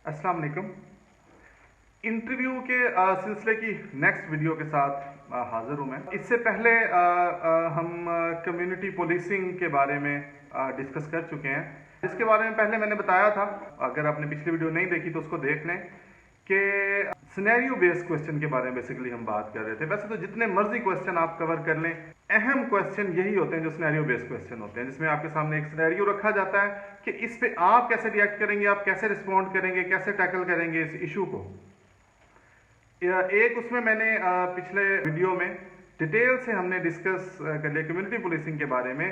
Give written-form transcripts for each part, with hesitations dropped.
अस्सलाम वालेकुम। इंटरव्यू के सिलसिले की नेक्स्ट वीडियो के साथ हाजिर हूँ मैं। इससे पहले हम कम्युनिटी पुलिसिंग के बारे में डिस्कस कर चुके हैं, जिसके बारे में पहले मैंने बताया था। अगर आपने पिछली वीडियो नहीं देखी तो उसको देख लें कि सिनेरियो बेस्ड क्वेश्चन के बारे में बेसिकली हम बात कर रहे थे। वैसे तो जितने मर्जी क्वेश्चन आप कवर कर लें, अहम क्वेश्चन यही होते हैं जो सिनेरियो बेस्ड क्वेश्चन होते हैं, जिसमें आपके सामने एक सिनेरियो रखा जाता है कि इस पे आप कैसे रिएक्ट करेंगे, आप कैसे रिस्पॉन्ड करेंगे, कैसे टैकल करेंगे इस इशू को। एक उसमें मैंने पिछले वीडियो में डिटेल से हमने डिस्कस कर लिया कम्युनिटी पुलिसिंग के बारे में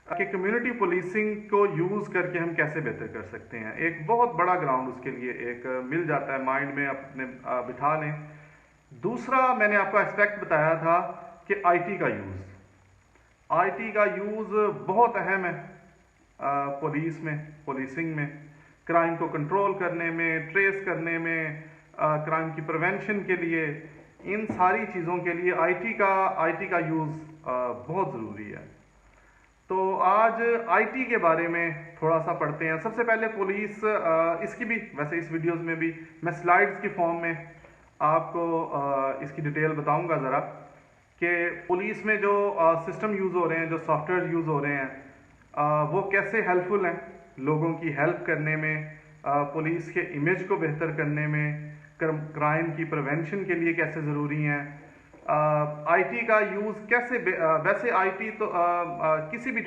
कि कम्युनिटी पुलिसिंग को यूज़ करके हम कैसे बेहतर कर सकते हैं। एक बहुत बड़ा ग्राउंड उसके लिए एक मिल जाता है, माइंड में अपने बिठा लें। दूसरा मैंने आपको एस्पेक्ट बताया था कि आईटी का यूज़ बहुत अहम है पुलिसिंग में, क्राइम को कंट्रोल करने में, ट्रेस करने में, क्राइम की प्रिवेंशन के लिए, इन सारी चीज़ों के लिए आईटी का यूज़ बहुत ज़रूरी है। तो आज आईटी के बारे में थोड़ा सा पढ़ते हैं। सबसे पहले पुलिस, इसकी भी वैसे इस वीडियोस में भी मैं स्लाइड्स की फॉर्म में आपको इसकी डिटेल बताऊंगा ज़रा कि पुलिस में जो सिस्टम यूज़ हो रहे हैं, जो सॉफ्टवेयर यूज़ हो रहे हैं, वो कैसे हेल्पफुल हैं लोगों की हेल्प करने में, पुलिस के इमेज को बेहतर करने में, क्राइम की प्रिवेंशन के लिए कैसे ज़रूरी हैं। आईटी का यूज़ कैसे वैसे आईटी तो किसी भी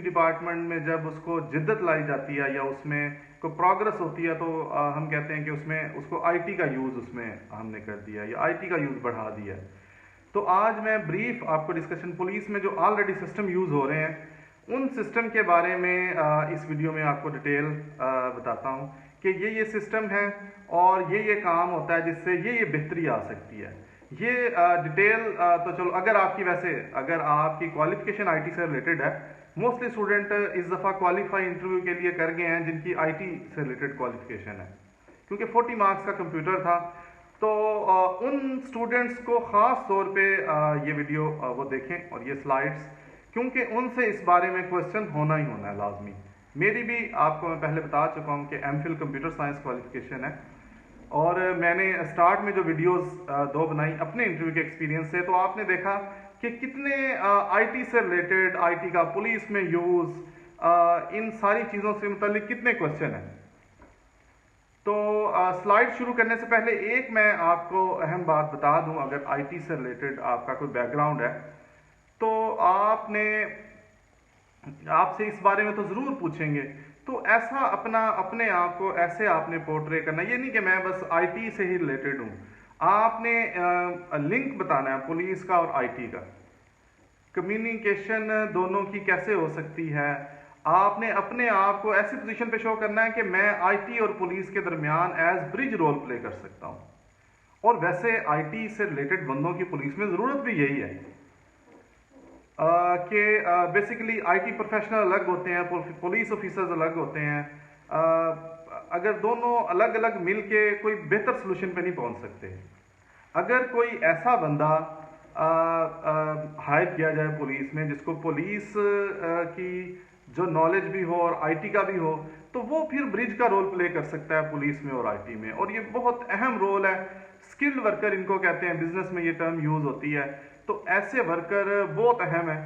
डिपार्टमेंट में जब उसको जिद्दत लाई जाती है या उसमें कोई प्रोग्रेस होती है तो हम कहते हैं कि उसमें उसको आईटी का यूज़ उसमें हमने कर दिया या आईटी का यूज़ बढ़ा दिया। तो आज मैं ब्रीफ आपको डिस्कशन पुलिस में जो ऑलरेडी सिस्टम यूज़ हो रहे हैं उन सिस्टम के बारे में इस वीडियो में आपको डिटेल बताता हूँ कि ये सिस्टम है और ये काम होता है जिससे ये बेहतरी आ सकती है। ये डिटेल तो चलो, अगर आपकी क्वालिफिकेशन आईटी से रिलेटेड है, मोस्टली स्टूडेंट इस दफ़ा क्वालिफाई इंटरव्यू के लिए कर गए हैं जिनकी आईटी से रिलेटेड क्वालिफिकेशन है, क्योंकि 40 मार्क्स का कंप्यूटर था। तो उन स्टूडेंट्स को ख़ास तौर पे ये वीडियो वो देखें और ये स्लाइड्स, क्योंकि उनसे इस बारे में क्वेश्चन होना ही होना है लाजमी। मेरी भी आपको मैं पहले बता चुका हूँ कि एमफिल कंप्यूटर साइंस क्वालिफिकेशन है और मैंने स्टार्ट में जो वीडियोस 2 बनाई अपने इंटरव्यू के एक्सपीरियंस से, तो आपने देखा कि कितने आईटी से रिलेटेड, आईटी का पुलिस में यूज़, इन सारी चीज़ों से मुतालिक कितने क्वेश्चन हैं। तो स्लाइड शुरू करने से पहले एक मैं आपको अहम बात बता दूं, अगर आईटी से रिलेटेड आपका कोई बैकग्राउंड है तो आपसे इस बारे में तो ज़रूर पूछेंगे। तो ऐसा अपने आप को ऐसे आपने पोर्ट्रे करना, ये नहीं कि मैं बस आईटी से ही रिलेटेड हूँ। आपने लिंक बताना है पुलिस का और आईटी का, कम्युनिकेशन दोनों की कैसे हो सकती है। आपने अपने आप को ऐसी पोजीशन पे शो करना है कि मैं आईटी और पुलिस के दरमियान एज ब्रिज रोल प्ले कर सकता हूँ। और वैसे आईटी से रिलेटेड बंदों की पुलिस में ज़रूरत भी यही है कि बेसिकली आईटी प्रोफेशनल अलग होते हैं, पुलिस ऑफिसर्स अलग होते हैं। अगर दोनों अलग अलग मिल के कोई बेहतर सोल्यूशन पे नहीं पहुंच सकते। अगर कोई ऐसा बंदा हायर किया जाए पुलिस में जिसको पुलिस की जो नॉलेज भी हो और आईटी का भी हो, तो वो फिर ब्रिज का रोल प्ले कर सकता है पुलिस में और आईटी में, और ये बहुत अहम रोल है। स्किल्ड वर्कर इनको कहते हैं, बिजनेस में ये टर्म यूज होती है। तो ऐसे वर्कर बहुत अहम है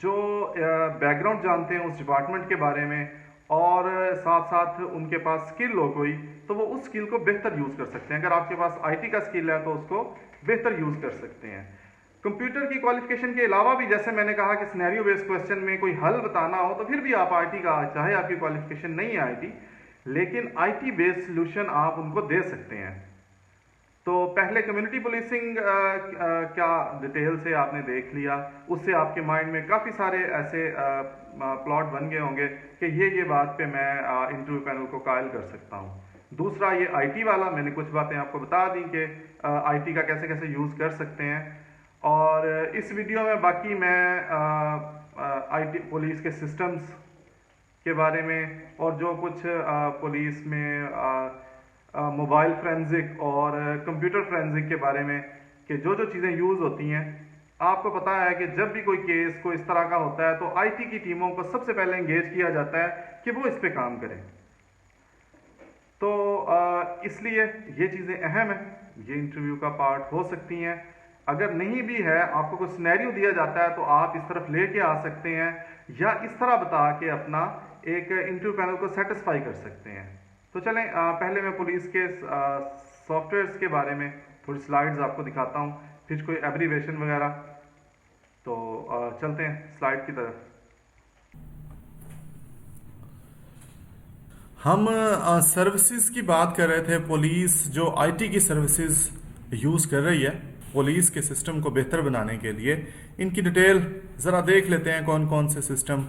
जो बैकग्राउंड जानते हैं उस डिपार्टमेंट के बारे में और साथ साथ उनके पास स्किल हो कोई, तो वो उस स्किल को बेहतर यूज़ कर सकते हैं। अगर आपके पास आईटी का स्किल है तो उसको बेहतर यूज़ कर सकते हैं। कंप्यूटर की क्वालिफिकेशन के अलावा भी, जैसे मैंने कहा कि सिनेरियो बेस्ड क्वेश्चन में कोई हल बताना हो तो फिर भी आप आईटी का, चाहे आपकी क्वालिफिकेशन नहीं है आईटी, लेकिन आईटी बेस्ड सोल्यूशन आप उनको दे सकते हैं। तो पहले कम्युनिटी पुलिसिंग क्या डिटेल से आपने देख लिया, उससे आपके माइंड में काफ़ी सारे ऐसे प्लॉट बन गए होंगे कि ये बात पे मैं इंटरव्यू पैनल को कायल कर सकता हूँ। दूसरा ये आईटी वाला, मैंने कुछ बातें आपको बता दी कि आईटी का कैसे कैसे यूज़ कर सकते हैं। और इस वीडियो में बाकी मैं आईटी पुलिस के सिस्टम्स के बारे में और जो कुछ पुलिस में मोबाइल फ्रेंजिक और कंप्यूटर फ्रेंजिक के बारे में कि जो चीज़ें यूज़ होती हैं। आपको पता है कि जब भी कोई केस को इस तरह का होता है तो आईटी की टीमों को सबसे पहले एंगेज किया जाता है कि वो इस पे काम करें। इसलिए ये चीज़ें अहम है, ये इंटरव्यू का पार्ट हो सकती हैं। अगर नहीं भी है, आपको कोई सिनेरियो दिया जाता है तो आप इस तरफ लेके आ सकते हैं या इस तरह बता के अपना एक इंटरव्यू पैनल को सेटिस्फाई कर सकते हैं। तो चलें, पहले मैं पुलिस के सॉफ्टवेयर्स के बारे में थोड़ी स्लाइड्स आपको दिखाता हूँ, फिर कोई एब्रीवेशन वगैरह। तो चलते हैं स्लाइड की तरफ। हम सर्विसेज की बात कर रहे थे। पुलिस जो आईटी की सर्विसेज यूज़ कर रही है पुलिस के सिस्टम को बेहतर बनाने के लिए, इनकी डिटेल ज़रा देख लेते हैं। कौन कौन से सिस्टम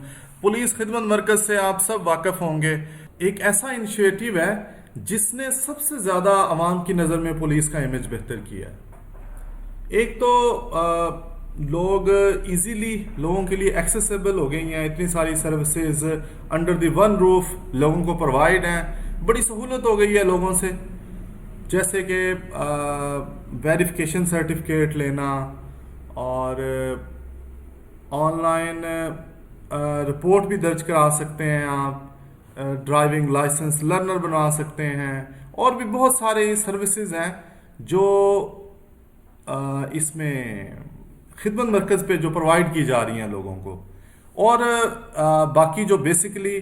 पुलिस खिदमत मरकज़ से आप सब वाकिफ़ होंगे। एक ऐसा इनिशिएटिव है जिसने सबसे ज़्यादा आवाम की नज़र में पुलिस का इमेज बेहतर किया है। एक तो लोग इजीली लोगों के लिए एक्सेसिबल हो गई हैं, इतनी सारी services under the one roof लोगों को प्रोवाइड हैं। बड़ी सहूलत हो गई है लोगों से, जैसे कि वेरिफिकेशन सर्टिफिकेट लेना और ऑनलाइन रिपोर्ट भी दर्ज करा सकते हैं आप, ड्राइविंग लाइसेंस लर्नर बनवा सकते हैं, और भी बहुत सारे सर्विसेज हैं जो इसमें खिदमत मरकज़ पे जो प्रोवाइड की जा रही हैं लोगों को। और बाकी जो बेसिकली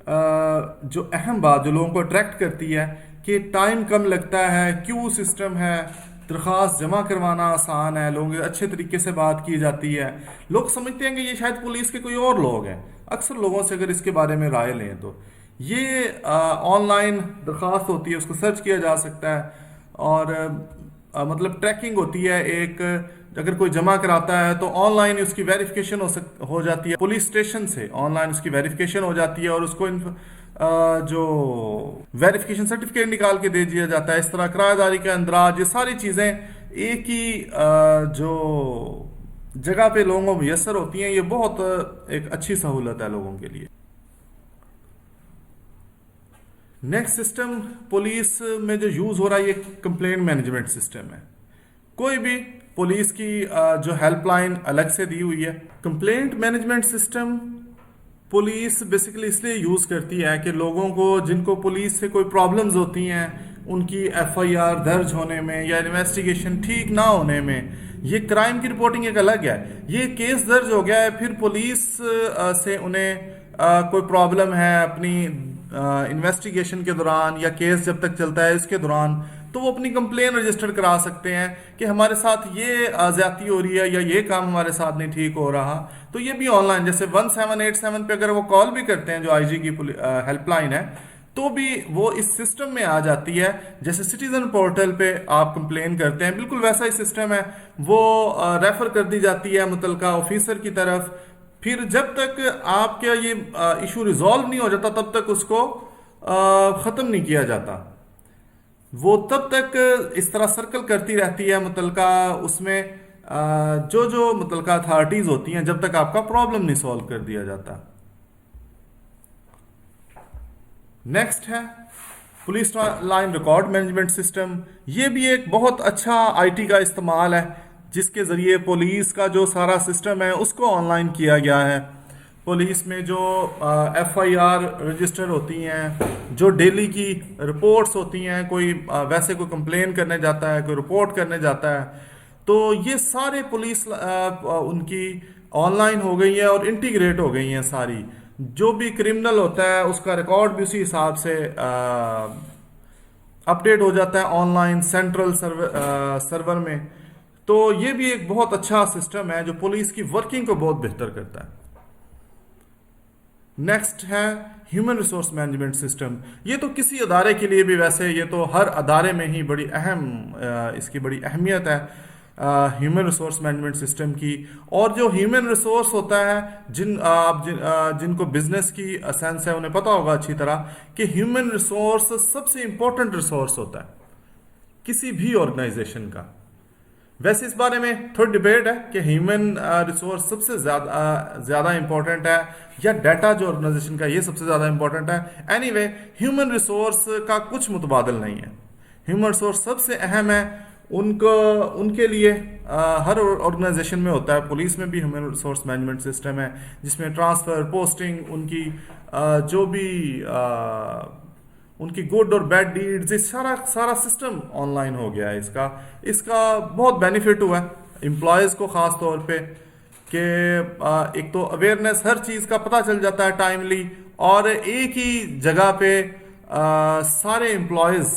जो अहम बात जो लोगों को अट्रैक्ट करती है कि टाइम कम लगता है, क्यू सिस्टम है, दरख्वास्त जमा करवाना आसान है, लोगों से अच्छे तरीके से बात की जाती है। लोग समझते हैं कि ये शायद पुलिस के कोई और लोग हैं। अक्सर लोगों से अगर इसके बारे में राय लें तो ये ऑनलाइन दरख्वास्त होती है, उसको सर्च किया जा सकता है और मतलब ट्रैकिंग होती है। एक अगर कोई जमा कराता है तो ऑनलाइन उसकी वेरिफिकेशन हो जाती है, पुलिस स्टेशन से ऑनलाइन उसकी वेरिफिकेशन हो जाती है और उसको जो वेरिफिकेशन सर्टिफिकेट निकाल के दे दिया जाता है। इस तरह किराएदारी के अंदराज, ये सारी चीज़ें एक ही जो जगह पे लोगों को मुयसर होती हैं। ये बहुत एक अच्छी सहूलत है लोगों के लिए। नेक्स्ट सिस्टम पुलिस में जो यूज़ हो रहा है ये कंप्लेंट मैनेजमेंट सिस्टम है। कोई भी पुलिस की जो हेल्पलाइन अलग से दी हुई है। Complaint management system police basically इसलिए यूज़ करती है कि लोगों को जिनको पुलिस से कोई प्रॉब्लम्स होती हैं, उनकी एफआईआर दर्ज होने में या इन्वेस्टिगेशन ठीक ना होने में, ये क्राइम की रिपोर्टिंग एक अलग है। ये केस दर्ज हो गया है, फिर पुलिस से उन्हें कोई प्रॉब्लम है अपनी इन्वेस्टिगेशन के दौरान या केस जब तक चलता है इसके दौरान, तो वो अपनी कंप्लेन रजिस्टर करा सकते हैं कि हमारे साथ ये ज्यादती हो रही है या ये काम हमारे साथ नहीं ठीक हो रहा। तो ये भी ऑनलाइन, जैसे 1787 पे अगर वो कॉल भी करते हैं जो आईजी की हेल्पलाइन है, तो भी वो इस सिस्टम में आ जाती है। जैसे सिटीजन पोर्टल पे आप कंप्लेन करते हैं, बिल्कुल वैसा ही सिस्टम है। वो रेफर कर दी जाती है मुतलका ऑफिसर की तरफ। फिर जब तक आपका ये इशू रिजॉल्व नहीं हो जाता तब तक उसको ख़त्म नहीं किया जाता। वो तब तक इस तरह सर्कल करती रहती है मुतलका उसमें जो मुतलका अथॉरिटीज़ होती हैं, जब तक आपका प्रॉब्लम नहीं सॉल्व कर दिया जाता। नेक्स्ट है police line record management system. ये भी एक बहुत अच्छा आईटी का इस्तेमाल है, जिसके ज़रिए पुलिस का जो सारा सिस्टम है उसको ऑनलाइन किया गया है। पुलिस में जो एफआईआर रजिस्टर होती हैं, जो डेली की रिपोर्ट्स होती हैं, कोई वैसे कोई कंप्लेन करने जाता है, कोई रिपोर्ट करने जाता है, तो ये सारे पुलिस उनकी ऑनलाइन हो गई है और इंटीग्रेट हो गई हैं सारी। जो भी क्रिमिनल होता है उसका रिकॉर्ड भी उसी हिसाब से अपडेट हो जाता है ऑनलाइन सेंट्रल सर्वर में। तो ये भी एक बहुत अच्छा सिस्टम है जो पुलिस की वर्किंग को बहुत बेहतर करता है। नेक्स्ट है ह्यूमन रिसोर्स मैनेजमेंट सिस्टम। ये तो किसी अदारे के लिए भी, वैसे ये तो हर अदारे में ही बड़ी इसकी बड़ी अहमियत है ह्यूमन रिसोर्स मैनेजमेंट सिस्टम की। और जो ह्यूमन रिसोर्स होता है, जिनको बिजनेस की सेंस है उन्हें पता होगा अच्छी तरह कि ह्यूमन रिसोर्स सबसे इंपॉर्टेंट रिसोर्स होता है किसी भी ऑर्गेनाइजेशन का। वैसे इस बारे में थोड़ी डिबेट है कि ह्यूमन रिसोर्स सबसे ज्यादा इंपॉर्टेंट है या डाटा जो ऑर्गेनाइजेशन का ये सबसे ज्यादा इंपॉर्टेंट है। एनीवे, ह्यूमन रिसोर्स का कुछ मुतबादल नहीं है। ह्यूमन रिसोर्स सबसे अहम है। उनके लिए हर ऑर्गेनाइजेशन में होता है। पुलिस में भी ह्यूमन रिसोर्स मैनेजमेंट सिस्टम है जिसमें ट्रांसफर, पोस्टिंग, उनकी जो भी उनकी गुड और बैड डीड्स, ये सारा सारा सिस्टम ऑनलाइन हो गया है। इसका इसका बहुत बेनिफिट हुआ है एम्प्लॉयज़ को ख़ास तौर पे कि एक तो अवेयरनेस, हर चीज़ का पता चल जाता है टाइमली, और एक ही जगह पे सारे एम्प्लॉयज़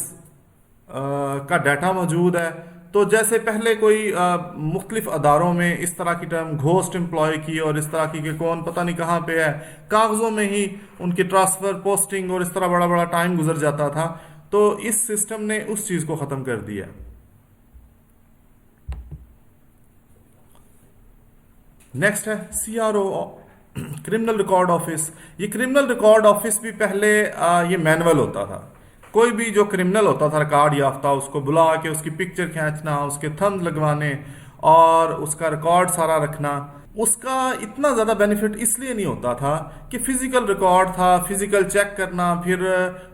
का डाटा मौजूद है। तो जैसे पहले कोई मुख्तलिफ अदारों में इस तरह की टर्म घोस्ट एम्प्लॉय की और इस तरह की कि कौन पता नहीं कहाँ पे है, कागज़ों में ही उनकी ट्रांसफ़र, पोस्टिंग और इस तरह बड़ा बड़ा टाइम गुजर जाता था। तो इस सिस्टम ने उस चीज़ को ख़त्म कर दिया। नेक्स्ट है CRO, क्रिमिनल रिकॉर्ड ऑफिस। ये क्रिमिनल रिकॉर्ड ऑफिस भी पहले ये मैनुअल होता था। कोई भी जो क्रिमिनल होता था रिकॉर्ड याफ्ता, उसको बुला के उसकी पिक्चर खींचना, उसके थंब लगवाने और उसका रिकॉर्ड सारा रखना। उसका इतना ज़्यादा बेनिफिट इसलिए नहीं होता था कि फिजिकल रिकॉर्ड था, फिजिकल चेक करना, फिर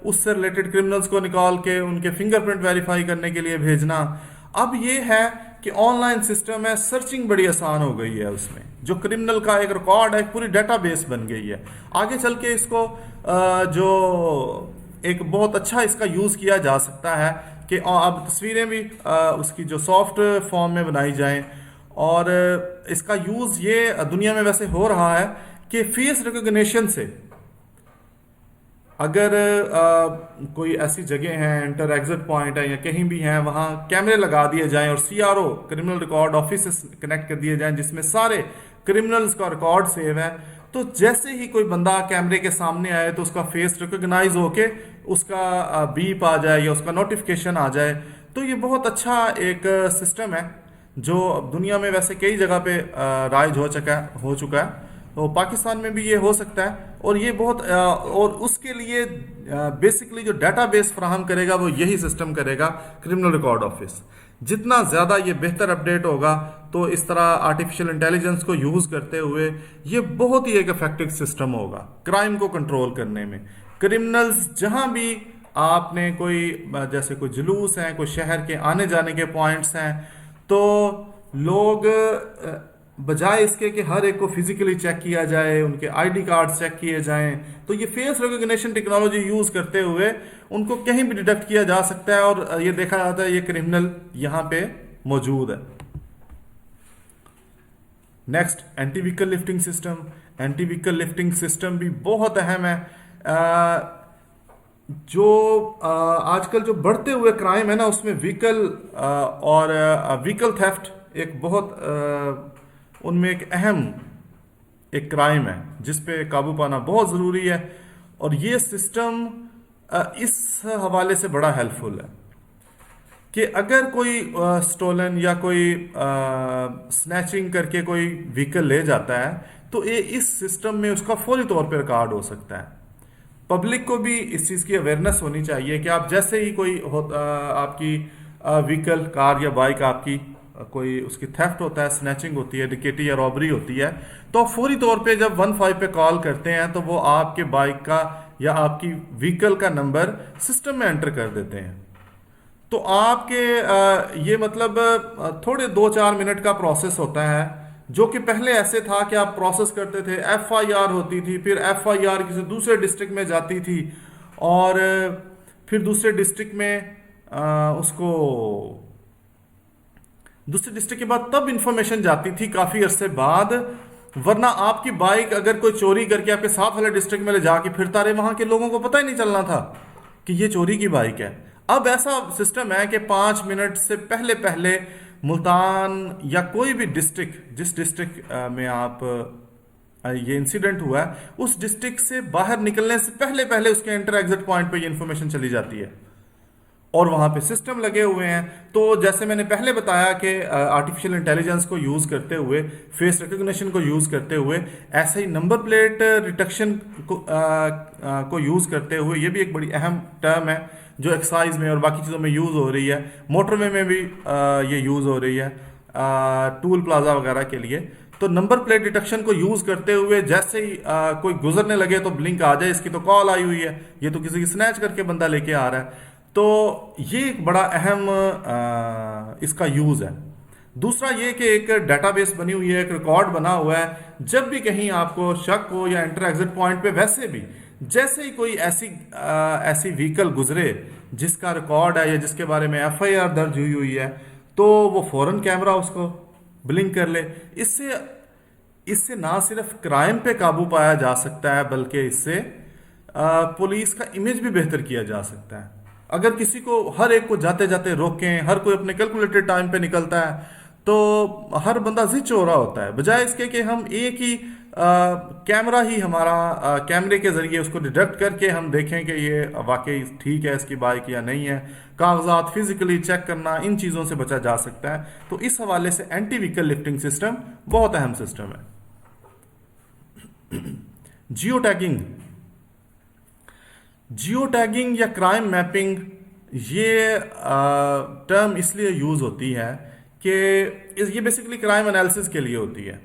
उससे रिलेटेड क्रिमिनल्स को निकाल के उनके फिंगरप्रिंट वेरीफाई करने के लिए भेजना। अब ये है कि ऑनलाइन सिस्टम है, सर्चिंग बड़ी आसान हो गई है। उसमें जो क्रिमिनल का एक रिकॉर्ड है, एक पूरी डेटाबेस बन गई है। आगे चल के इसको जो एक बहुत अच्छा इसका यूज़ किया जा सकता है कि अब तस्वीरें भी उसकी जो सॉफ्ट फॉर्म में बनाई जाएं, और इसका यूज़ ये दुनिया में वैसे हो रहा है कि फेस रिकॉग्निशन से अगर कोई ऐसी जगह है, इंटर एग्जिट पॉइंट है या कहीं भी है, वहाँ कैमरे लगा दिए जाएं और CRO, क्रिमिनल रिकॉर्ड ऑफिस से कनेक्ट कर दिए जाएं, जिसमें सारे क्रिमिनल्स का रिकॉर्ड सेव है। तो जैसे ही कोई बंदा कैमरे के सामने आए तो उसका फेस रिकॉग्नाइज होके उसका बीप आ जाए या उसका नोटिफिकेशन आ जाए। तो ये बहुत अच्छा एक सिस्टम है जो दुनिया में वैसे कई जगह पे राइज हो चुका है। तो पाकिस्तान में भी ये हो सकता है, और ये बहुत और उसके लिए बेसिकली जो डेटाबेस फ्राहम करेगा वो यही सिस्टम करेगा, क्रिमिनल रिकॉर्ड ऑफिस। जितना ज़्यादा ये बेहतर अपडेट होगा, तो इस तरह आर्टिफिशियल इंटेलिजेंस को यूज़ करते हुए ये बहुत ही एक इफेक्टिव सिस्टम होगा क्राइम को कंट्रोल करने में। क्रिमिनल्स जहाँ भी आपने कोई जैसे कोई जुलूस हैं, कोई शहर के आने जाने के पॉइंट्स हैं, तो लोग बजाय इसके कि हर एक को फिजिकली चेक किया जाए, उनके ID कार्ड चेक किए जाएं, तो ये फेस रिकॉग्निशन टेक्नोलॉजी यूज़ करते हुए उनको कहीं भी डिटेक्ट किया जा सकता है और ये देखा जाता है ये क्रिमिनल यहाँ पे मौजूद है। Next, anti vehicle lifting system. Anti vehicle lifting system भी बहुत अहम है। जो आजकल जो बढ़ते हुए क्राइम है ना, उसमें व्हीकल और व्हीकल थेफ्ट एक बहुत उनमें एक अहम एक क्राइम है जिस पे काबू पाना बहुत ज़रूरी है। और ये सिस्टम इस हवाले से बड़ा हेल्पफुल है कि अगर कोई स्टोलन या कोई स्नैचिंग करके कोई व्हीकल ले जाता है, तो ये इस सिस्टम में उसका फौरी तौर पे रिकॉर्ड हो सकता है। पब्लिक को भी इस चीज़ की अवेयरनेस होनी चाहिए कि आप जैसे ही कोई आपकी व्हीकल, कार या बाइक आपकी कोई उसकी थेफ्ट होता है, स्नैचिंग होती है, डिकेटी या रॉबरी होती है, तो फौरी तौर पे जब 15 पे कॉल करते हैं तो वो आपके बाइक का या आपकी व्हीकल का नंबर सिस्टम में एंटर कर देते हैं। तो आपके ये मतलब थोड़े 2-4 मिनट का प्रोसेस होता है, जो कि पहले ऐसे था कि आप प्रोसेस करते थे, FIR होती थी, फिर FIR किसी दूसरे डिस्ट्रिक्ट में जाती थी और फिर दूसरे डिस्ट्रिक्ट में उसको दूसरे डिस्ट्रिक्ट के बाद तब इंफॉर्मेशन जाती थी काफ़ी अरसे बाद। वरना आपकी बाइक अगर कोई चोरी करके आपके साथ वाले डिस्ट्रिक्ट में ले जाके फिरता रहे, वहाँ के लोगों को पता ही नहीं चलना था कि ये चोरी की बाइक है। अब ऐसा सिस्टम है कि 5 मिनट से पहले पहले मुल्तान या कोई भी डिस्ट्रिक्ट, जिस डिस्ट्रिक्ट में आप ये इंसिडेंट हुआ है, उस डिस्ट्रिक्ट से बाहर निकलने से पहले पहले उसके इंटर एग्जिट पॉइंट पे ये इन्फॉर्मेशन चली जाती है और वहाँ पे सिस्टम लगे हुए हैं। तो जैसे मैंने पहले बताया कि आर्टिफिशियल इंटेलिजेंस को यूज़ करते हुए, फेस रिकॉग्निशन को यूज़ करते हुए, ऐसे ही नंबर प्लेट डिटेक्शन को यूज़ करते हुए, ये भी एक बड़ी अहम टर्म है जो एक्साइज में और बाकी चीज़ों में यूज़ हो रही है। मोटरवे में भी ये यूज़ हो रही है टूल प्लाजा वगैरह के लिए। तो नंबर प्लेट डिटेक्शन को यूज़ करते हुए जैसे ही कोई गुजरने लगे तो ब्लिंक आ जाए, इसकी तो कॉल आई हुई है, ये तो किसी की स्नैच करके बंदा लेके आ रहा है। तो ये एक बड़ा अहम इसका यूज़ है। दूसरा ये कि एक डेटाबेस बनी हुई है, एक रिकॉर्ड बना हुआ है। जब भी कहीं आपको शक हो या इंटर एग्जिट पॉइंट पे वैसे भी जैसे ही कोई ऐसी व्हीकल गुजरे जिसका रिकॉर्ड है या जिसके बारे में एफआईआर दर्ज हुई है, तो वो फौरन कैमरा उसको ब्लिंक कर ले। इससे इससे ना सिर्फ क्राइम पे काबू पाया जा सकता है, बल्कि इससे पुलिस का इमेज भी बेहतर किया जा सकता है। अगर किसी को, हर एक को जाते जाते रोकें, हर कोई अपने कैलकुलेटेड टाइम पे निकलता है, तो हर बंदा जिच हो रहा होता है, बजाय इसके कि हम एक ही कैमरा ही हमारा कैमरे के जरिए उसको डिटेक्ट करके हम देखें कि ये वाकई ठीक है इसकी बाइक या नहीं है, कागजात फिजिकली चेक करना, इन चीज़ों से बचा जा सकता है। तो इस हवाले से एंटी व्हीकल लिफ्टिंग सिस्टम बहुत अहम सिस्टम है। जियो टैगिंग, जियो टैगिंग या क्राइम मैपिंग, ये टर्म इसलिए यूज होती है कि ये बेसिकली क्राइम एनालिसिस के लिए होती है,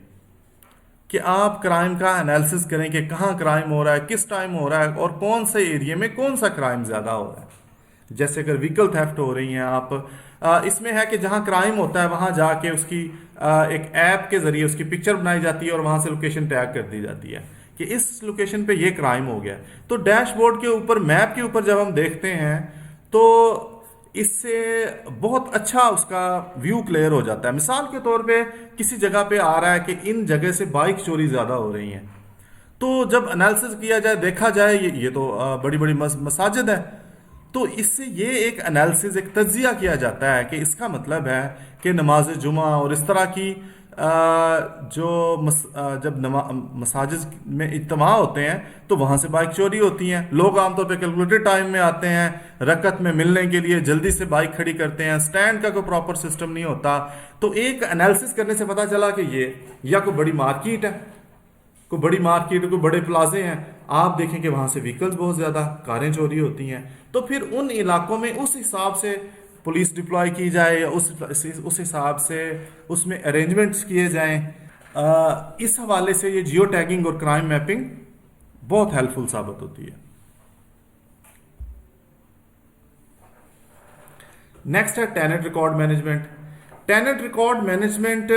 कि आप क्राइम का एनालिसिस करें कि कहाँ क्राइम हो रहा है, किस टाइम हो रहा है और कौन से एरिया में कौन सा क्राइम ज्यादा हो रहा है। जैसे अगर व्हीकल थेफ्ट हो रही हैं आप, इसमें है कि जहाँ क्राइम होता है वहां जाके उसकी एक ऐप के जरिए उसकी पिक्चर बनाई जाती है और वहां से लोकेशन टैग कर दी जाती है कि इस लोकेशन पे ये क्राइम हो गया। तो डैशबोर्ड के ऊपर, मैप के ऊपर जब हम देखते हैं तो इससे बहुत अच्छा उसका व्यू क्लियर हो जाता है। मिसाल के तौर पे किसी जगह पे आ रहा है कि इन जगह से बाइक चोरी ज्यादा हो रही हैं, तो जब एनालिसिस किया जाए, देखा जाए ये तो बड़ी बड़ी मसाजिद है, तो इससे ये एक एनालिसिस, एक तज्जिया किया जाता है कि इसका मतलब है कि नमाज जुमा और इस तरह की जब मसाजिद में इज्तिमा होते हैं तो वहां से बाइक चोरी होती हैं। लोग आमतौर पे कैलकुलेटेड टाइम में आते हैं, रकत में मिलने के लिए जल्दी से बाइक खड़ी करते हैं, स्टैंड का कोई प्रॉपर सिस्टम नहीं होता। तो एक एनालिसिस करने से पता चला कि ये या कोई बड़ी मार्केट है, कोई बड़े प्लाजे हैं, आप देखें कि वहां से व्हीकल्स बहुत ज्यादा, कारें चोरी होती हैं, तो फिर उन इलाकों में उस हिसाब से पुलिस डिप्लॉय की जाए या उस हिसाब से उसमें अरेंजमेंट्स किए जाएं। इस हवाले से ये जियो टैगिंग और क्राइम मैपिंग बहुत हेल्पफुल साबित होती है। नेक्स्ट है tenant record management. Tenant record management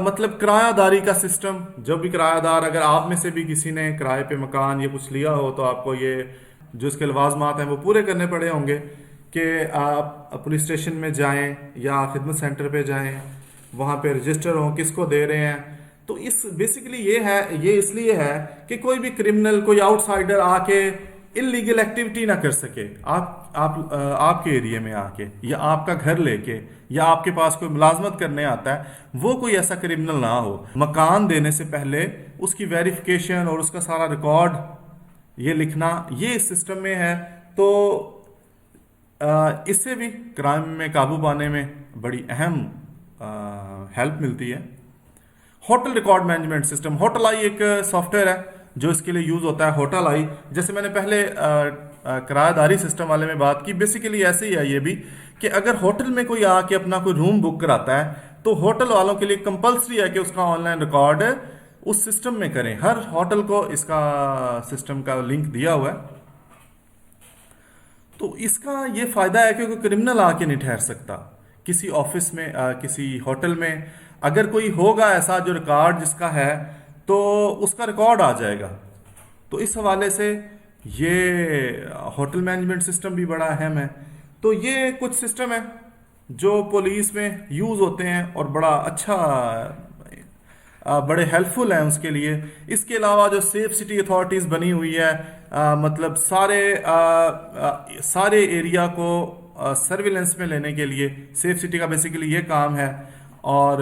मतलब किरायादारी का सिस्टम। जब भी किरायादार, अगर आप में से भी किसी ने किराए पे मकान या कुछ लिया हो, तो आपको ये जो इसके लवाजमात हैं वो पूरे करने पड़े होंगे कि आप पुलिस स्टेशन में जाएं या खिदमत सेंटर पे जाएं, वहाँ पे रजिस्टर हो किसको दे रहे हैं। तो इस बेसिकली ये इसलिए है कि कोई भी क्रिमिनल, कोई आउटसाइडर आके इलीगल एक्टिविटी ना कर सके आपके एरिया में आके, या आपका घर लेके, या आपके पास कोई मुलाजमत करने आता है, वो कोई ऐसा क्रिमिनल ना हो। मकान देने से पहले उसकी वेरिफिकेशन और उसका सारा रिकॉर्ड ये लिखना, ये इस सिस्टम में है। तो इससे भी क्राइम में काबू पाने में बड़ी अहम हेल्प मिलती है। Hotel record management system, hotel I एक सॉफ्टवेयर है जो इसके लिए यूज होता है। होटल आई, जैसे मैंने पहले किरायादारी सिस्टम वाले में बात की, बेसिकली ऐसे ही है ये भी, कि अगर होटल में कोई आके अपना कोई रूम बुक कराता है तो होटल वालों के लिए कंपलसरी है कि उसका ऑनलाइन रिकॉर्ड उस सिस्टम में करें। हर होटल को इसका सिस्टम का लिंक दिया हुआ है। तो इसका ये फायदा है कि कोई क्रिमिनल आके नहीं ठहर सकता किसी ऑफिस में, किसी होटल में। अगर कोई होगा ऐसा जो रिकॉर्ड जिसका है, तो उसका रिकॉर्ड आ जाएगा। तो इस हवाले से ये होटल मैनेजमेंट सिस्टम भी बड़ा अहम है। तो ये कुछ सिस्टम है जो पुलिस में यूज होते हैं और बड़ा अच्छा, बड़े हेल्पफुल हैं उसके लिए। इसके अलावा जो सेफ सिटी अथॉरिटीज बनी हुई है, मतलब सारे एरिया को सर्विलेंस में लेने के लिए सेफ सिटी का बेसिकली ये काम है। और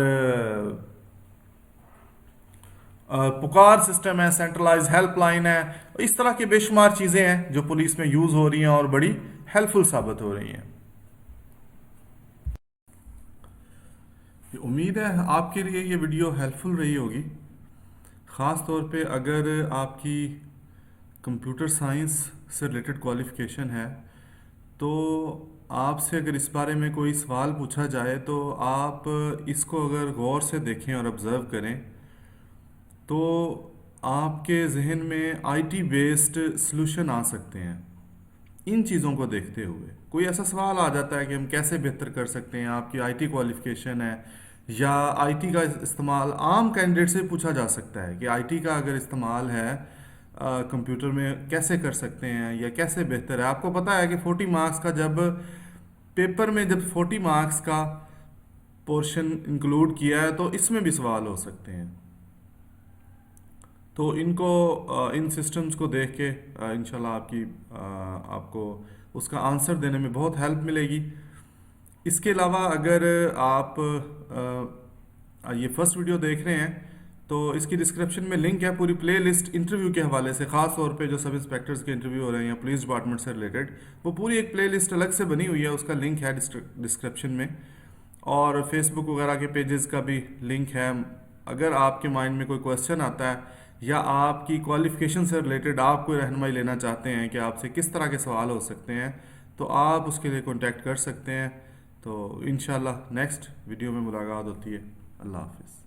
पुकार सिस्टम है, सेंट्रलाइज हेल्पलाइन है, इस तरह की बेशुमार चीजें हैं जो पुलिस में यूज हो रही हैं और बड़ी हेल्पफुल साबित हो रही हैं। उम्मीद है आपके लिए ये वीडियो हेल्पफुल रही होगी, ख़ास तौर पे अगर आपकी कंप्यूटर साइंस से रिलेटेड क्वालिफिकेशन है। तो आपसे अगर इस बारे में कोई सवाल पूछा जाए तो आप इसको अगर गौर से देखें और ऑब्ज़र्व करें तो आपके जहन में आईटी बेस्ड सॉल्यूशन आ सकते हैं। इन चीज़ों को देखते हुए कोई ऐसा सवाल आ जाता है कि हम कैसे बेहतर कर सकते हैं, आपकी आईटी क्वालिफिकेशन है, या आईटी का इस्तेमाल आम कैंडिडेट से पूछा जा सकता है कि आईटी का अगर इस्तेमाल है कंप्यूटर में कैसे कर सकते हैं या कैसे बेहतर है। आपको पता है कि 40 मार्क्स का जब पेपर में जब 40 मार्क्स का पोर्शन इंक्लूड किया है तो इसमें भी सवाल हो सकते हैं। तो इनको इन सिस्टम्स को देख के इंशाल्लाह आपको उसका आंसर देने में बहुत हेल्प मिलेगी। इसके अलावा अगर आप ये फर्स्ट वीडियो देख रहे हैं तो इसकी डिस्क्रिप्शन में लिंक है पूरी प्ले लिस्ट इंटरव्यू के हवाले से, ख़ास तौर पे जो सब इंस्पेक्टर्स के इंटरव्यू हो रहे हैं या पुलिस डिपार्टमेंट से रिलेटेड, वो पूरी एक प्ले लिस्ट अलग से बनी हुई है, उसका लिंक है डिस्क्रिप्शन में। और फेसबुक वगैरह के पेजेस का भी लिंक है। अगर आपके माइंड में कोई क्वेश्चन आता है या आपकी क्वालिफिकेशन से रिलेटेड आप कोई रहनुमाई लेना चाहते हैं कि आपसे किस तरह के सवाल हो सकते हैं, तो आप उसके लिए कॉन्टैक्ट कर सकते हैं। तो इंशाल्लाह नेक्स्ट वीडियो में मुलाकात होती है। अल्लाह हाफिज़।